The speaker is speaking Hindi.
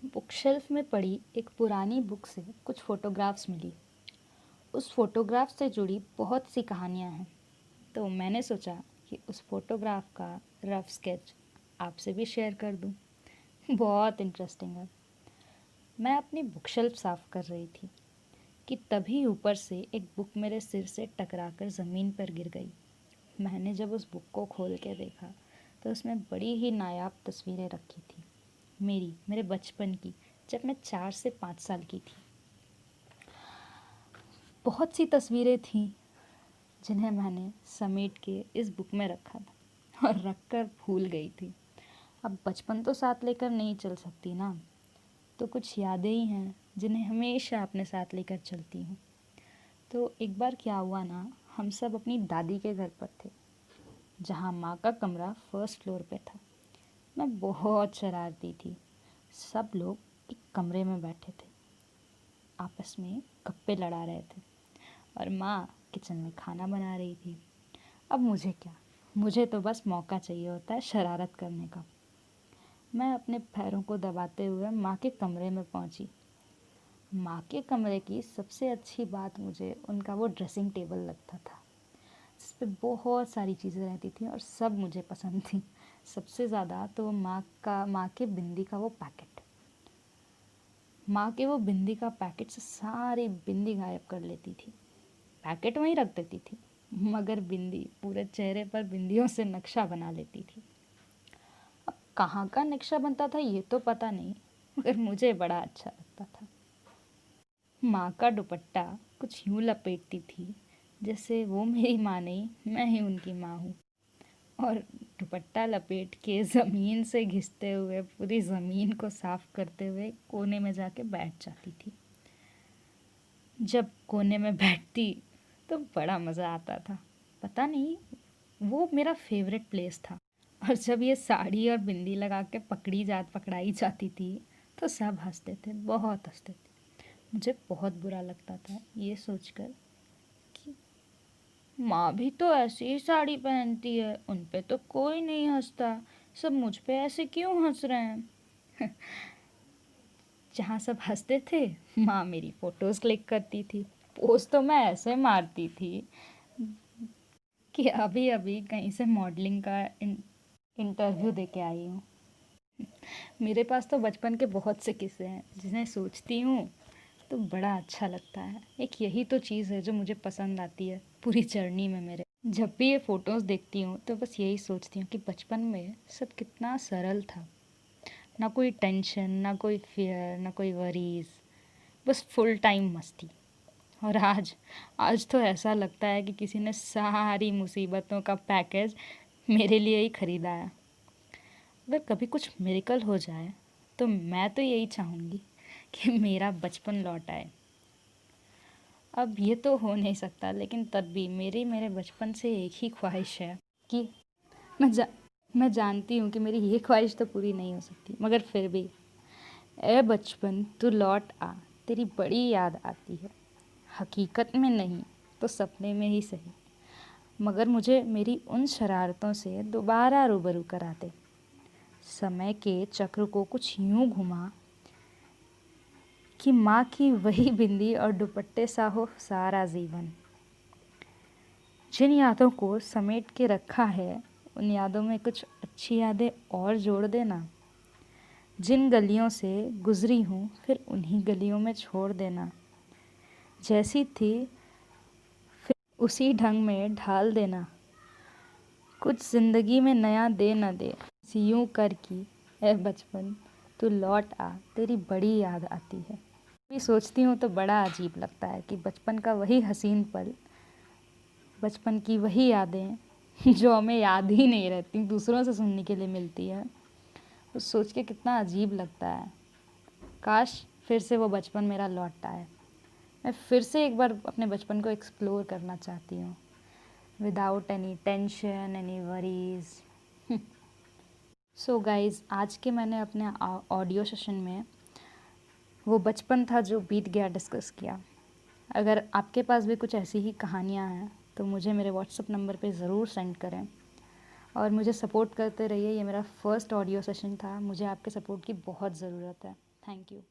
बुक शेल्फ में पड़ी एक पुरानी बुक से कुछ फ़ोटोग्राफ्स मिली। उस फ़ोटोग्राफ से जुड़ी बहुत सी कहानियाँ हैं, तो मैंने सोचा कि उस फ़ोटोग्राफ का रफ स्केच आपसे भी शेयर कर दूँ। बहुत इंटरेस्टिंग है। मैं अपनी बुक शेल्फ साफ़ कर रही थी कि तभी ऊपर से एक बुक मेरे सिर से टकराकर ज़मीन पर गिर गई। मैंने जब उस बुक को खोल के देखा तो उसमें बड़ी ही नायाब तस्वीरें रखी थी, मेरे बचपन की, जब मैं 4 से 5 साल की थी। बहुत सी तस्वीरें थीं जिन्हें मैंने समेट के इस बुक में रखा था और रख कर भूल गई थी। अब बचपन तो साथ लेकर नहीं चल सकती ना, तो कुछ यादें ही हैं जिन्हें हमेशा अपने साथ लेकर चलती हूँ। तो एक बार क्या हुआ ना, हम सब अपनी दादी के घर पर थे, जहाँ माँ का कमरा फर्स्ट फ्लोर पे था। मैं बहुत शरारती थी। सब लोग एक कमरे में बैठे थे, आपस में गप्पे लड़ा रहे थे और माँ किचन में खाना बना रही थी। अब मुझे क्या, मुझे तो बस मौका चाहिए होता है शरारत करने का। मैं अपने पैरों को दबाते हुए माँ के कमरे में पहुँची। माँ के कमरे की सबसे अच्छी बात मुझे उनका वो ड्रेसिंग टेबल लगता था, जिस पे बहुत सारी चीज़ें रहती थी और सब मुझे पसंद थी। सबसे ज़्यादा तो वो माँ के बिंदी का वो पैकेट। माँ के वो बिंदी का पैकेट से सारी बिंदी गायब कर लेती थी। पैकेट वहीं रख देती थी, मगर बिंदी पूरे चेहरे पर बिंदियों से नक्शा बना लेती थी। अब कहाँ का नक्शा बनता था ये तो पता नहीं, मगर मुझे बड़ा अच्छा लगता था। माँ का दुपट्टा कुछ यूँ लपेटती थी जैसे वो मेरी माँ नहीं, मैं ही उनकी माँ हूँ। और दुपट्टा लपेट के ज़मीन से घिसते हुए पूरी ज़मीन को साफ करते हुए कोने में जाके बैठ जाती थी। जब कोने में बैठती तो बड़ा मज़ा आता था। पता नहीं, वो मेरा फेवरेट प्लेस था। और जब ये साड़ी और बिंदी लगा के पकड़ाई जाती थी तो सब हंसते थे, बहुत हंसते थे। मुझे बहुत बुरा लगता था ये सोचकर कि माँ भी तो ऐसी ही साड़ी पहनती है, उन पे तो कोई नहीं हंसता, सब मुझ पे ऐसे क्यों हंस रहे हैं। जहाँ सब हंसते थे, माँ मेरी फ़ोटोज़ क्लिक करती थी। पोज तो मैं ऐसे मारती थी कि अभी अभी कहीं से मॉडलिंग का इंटरव्यू दे के आई हूँ। मेरे पास तो बचपन के बहुत से किस्से हैं जिन्हें सोचती हूँ तो बड़ा अच्छा लगता है। एक यही तो चीज़ है जो मुझे पसंद आती है पूरी जर्नी में मेरे। जब भी ये फ़ोटोज़ देखती हूँ तो बस यही सोचती हूँ कि बचपन में सब कितना सरल था। ना कोई टेंशन, ना कोई फियर, ना कोई वरीज़, बस फुल टाइम मस्ती। और आज तो ऐसा लगता है कि किसी ने सारी मुसीबतों का पैकेज मेरे लिए ही ख़रीदा है। अगर कभी कुछ मिरेकल हो जाए तो मैं तो यही चाहूँगी कि मेरा बचपन लौट आए। अब ये तो हो नहीं सकता, लेकिन तब भी मेरे बचपन से एक ही ख्वाहिश है कि मैं जा मैं जानती हूँ कि मेरी ये ख्वाहिश तो पूरी नहीं हो सकती, मगर फिर भी, ए बचपन तू लौट आ, तेरी बड़ी याद आती है। हकीकत में नहीं तो सपने में ही सही, मगर मुझे मेरी उन शरारतों से दोबारा रूबरू करा दे। समय के चक्र को कुछ यूं घुमा कि माँ की वही बिंदी और दुपट्टे सा हो सारा जीवन। जिन यादों को समेट के रखा है, उन यादों में कुछ अच्छी यादें और जोड़ देना। जिन गलियों से गुजरी हूँ फिर उन्हीं गलियों में छोड़ देना। जैसी थी फिर उसी ढंग में ढाल देना। कुछ ज़िंदगी में नया दे न दे, यूं कर की ए बचपन तू लौट आ, तेरी बड़ी याद आती है। भी सोचती हूँ तो बड़ा अजीब लगता है कि बचपन का वही हसीन पल, बचपन की वही यादें जो हमें याद ही नहीं रहती, दूसरों से सुनने के लिए मिलती है। तो सोच के कितना अजीब लगता है। काश फिर से वो बचपन मेरा लौट आए। मैं फिर से एक बार अपने बचपन को एक्सप्लोर करना चाहती हूँ, without any tension, any worries. So guys, आज के मैंने अपने ऑडियो सेशन में वो बचपन था जो बीत गया डिस्कस किया। अगर आपके पास भी कुछ ऐसी ही कहानियाँ हैं तो मुझे मेरे व्हाट्सएप नंबर पे ज़रूर सेंड करें और मुझे सपोर्ट करते रहिए। ये मेरा फर्स्ट ऑडियो सेशन था, मुझे आपके सपोर्ट की बहुत ज़रूरत है। Thank you.